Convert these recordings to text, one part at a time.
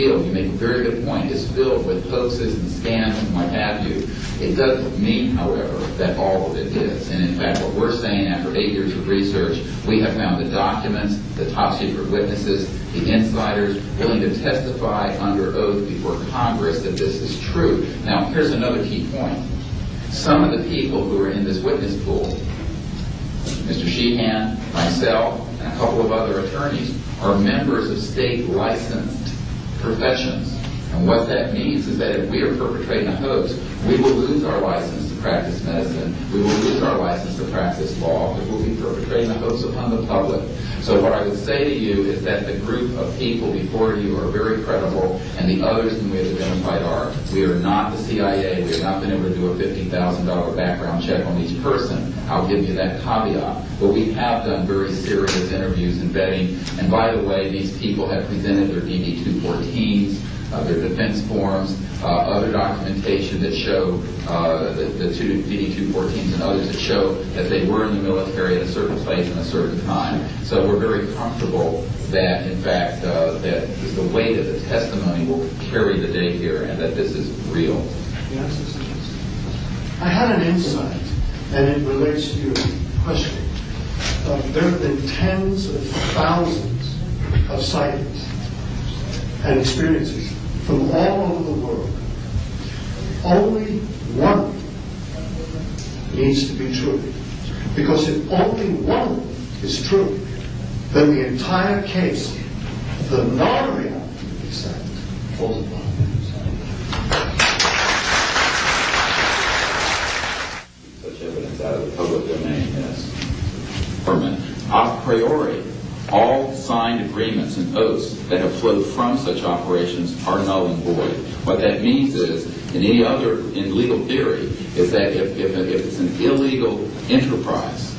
field, you make a very good point, is filled with hoaxes and scams and what have you. It doesn't mean, however, that all of it is. And in fact, what we're saying after 8 years of research, we have found the documents, the top secret witnesses, the insiders willing to testify under oath before Congress that this is true. Now, here's another key point. Some of the people who are in this witness pool, Mr. Sheehan, myself, and a couple of other attorneys, are members of state licensed professions. And what that means is that if we are perpetrating a hoax, we will lose our license to practice medicine, we will lose our license to practice law, because we'll be perpetrating a hoax upon the public. So what I would say to you is that the group of people before you are very credible, and the others whom we have identified are. We are not the CIA. We have not been able to do a $50,000 background check on each person. I'll give you that caveat. But we have done very serious interviews and vetting. And by the way, these people have presented their DD-214s, their defense forms, other documentation that show the two DD-214s and others that show that they were in the military at a certain place and a certain time. So we're very comfortable that, in fact, that the weight of the testimony will carry the day here and that this is real. Yes, I had an insight, and it relates to your question. There have been tens of thousands of sightings and experiences from all over the world. Only one needs to be true. Because if only one is true, then the entire case, the non-reality of the extent, falls apart. Such evidence out of the public domain, yes. A priori, all signed agreements and oaths that have flowed from such operations are null and void. What that means is, in legal theory, is that if it's an illegal enterprise,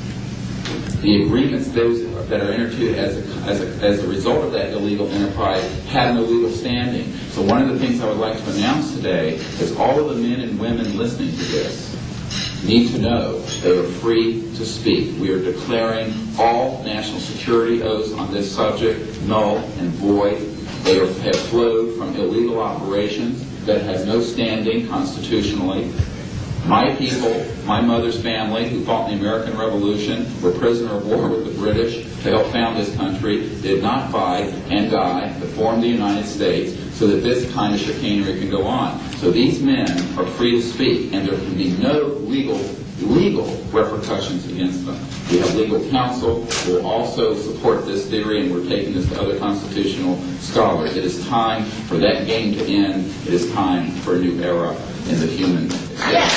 the agreements those that are entered into as a result of that illegal enterprise have no legal standing. So one of the things I would like to announce today is all of the men and women listening to this need to know they are free to speak. We are declaring all national security oaths on this subject null and void. They have flowed from illegal operations that has no standing constitutionally. My people, my mother's family, who fought in the American Revolution, were prisoner of war with the British to help found this country, did not fight and die to form the United States so that this kind of chicanery can go on. So these men are free to speak, and there can be no legal repercussions against them. We have legal counsel who will also support this theory, and we're taking this to other constitutional scholars. It is time for that game to end. It is time for a new era in the human experience.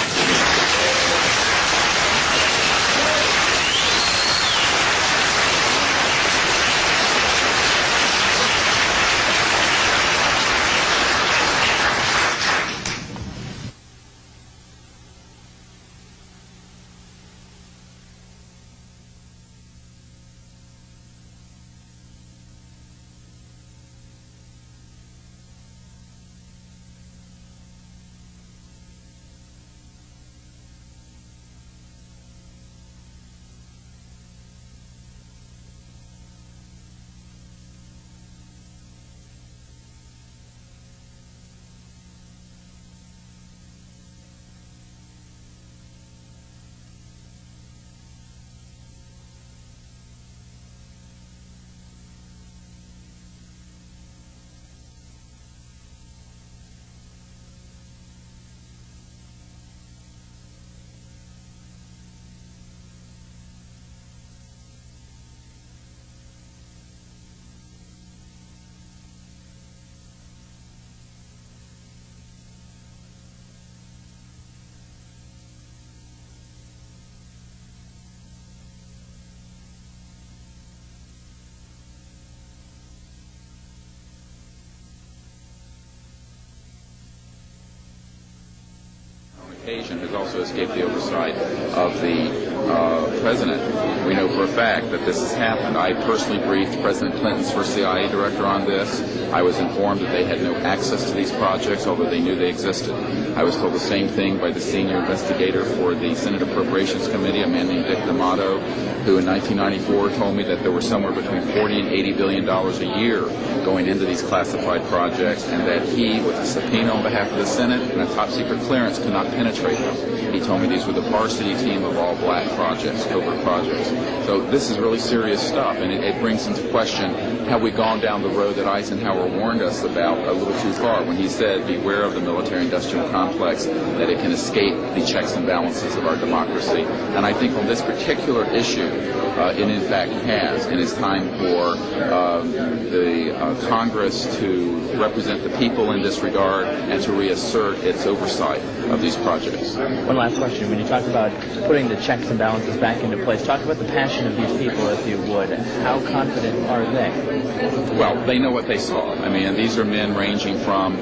Has also escaped the oversight of the president, we know for a fact that this has happened. I personally briefed President Clinton's first CIA director on this. I was informed that they had no access to these projects, although they knew they existed. I was told the same thing by the senior investigator for the Senate Appropriations Committee, a man named Dick D'Amato, who in 1994 told me that there were somewhere between $40 and $80 billion a year going into these classified projects, and that he, with a subpoena on behalf of the Senate and a top-secret clearance, could not penetrate them. He told me these were the varsity team of all black projects, covert projects. So this is really serious stuff, and it brings into question, have we gone down the road that Eisenhower warned us about a little too far when he said, beware of the military-industrial complex, that it can escape the checks and balances of our democracy. And I think on this particular issue, it in fact has, and it's time for the Congress to represent the people in this regard and to reassert its oversight of these projects. One last question. When you talk about putting the checks and balances back into place, talk about the passion of these people, if you would. How confident are they? Well, they know what they saw. I mean, these are men ranging from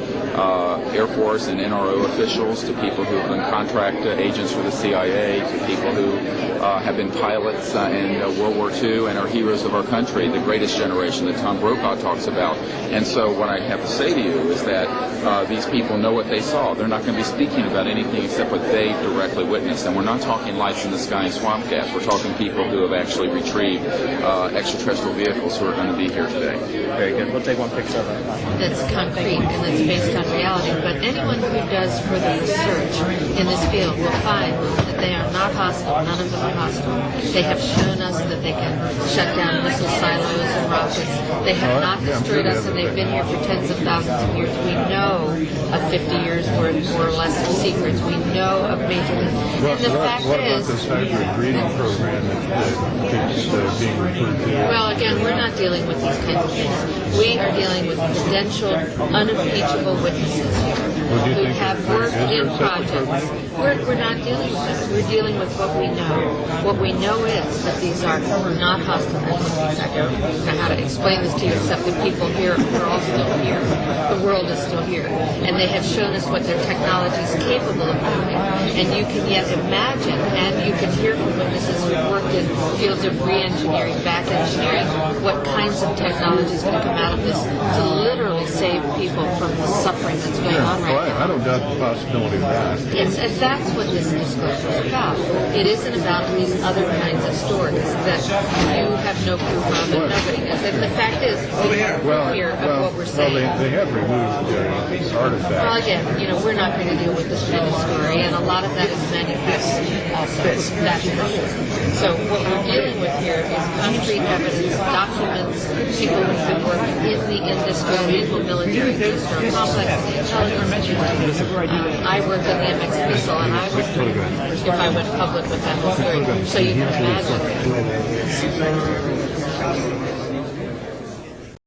Air Force and NRO officials to people who have been contract agents for the CIA to people who have been pilots in World War II and are heroes of our country, the greatest generation that Tom Brokaw talks about. And so what I have to say to you is that these people know what they saw. They're not going to be speaking about anything except what they directly witnessed. And we're not talking lights in the sky and swamp gas. We're talking people who have actually retrieved extraterrestrial vehicles who are going to be here today. Very good. We'll take one picture of that. That's concrete and that's based on reality. But anyone who does further research in this field will find that they are not hostile. None of them are hostile. They have shown us that they can shut down missile silos and rockets. They have not destroyed us, and they've been here for tens of thousands of years. We know of 50 years worth, more or less, of secrets. We know of major... And the fact what is... about this hybrid breeding program that keeps being referred to? Well, again, we're not dealing with these kinds of things. We are dealing with credentialed, unimpeachable witnesses here who have worked in projects. We're not dealing with that. We're dealing with what we know. What we know is that these are not hostile entities. I don't know how to explain this to you except that people here are all still here. The world is still here. And they have shown us what their technology is capable of doing. And you can yet imagine, and you can hear from witnesses who have worked in fields of re-engineering, back engineering, what kinds of technologies can come out of this to literally save people from the suffering that's going on right now. I don't doubt the possibility of that. Yes, and that's what this disclosure is about. It isn't about these other kinds of stories that you have no proof of and nobody does. And the fact is, we have proof here of what we're saying. Well, they have removed artifacts. Well, again, we're not going to deal with this kind of story, and a lot of that is manufactured also. That's true. So what we're dealing with here is concrete evidence, documents, people who've been working in the industry, naval military industrial complex, the intelligence. I worked in the MX Missile, and I was doing if I went public with that whole story. So you can imagine.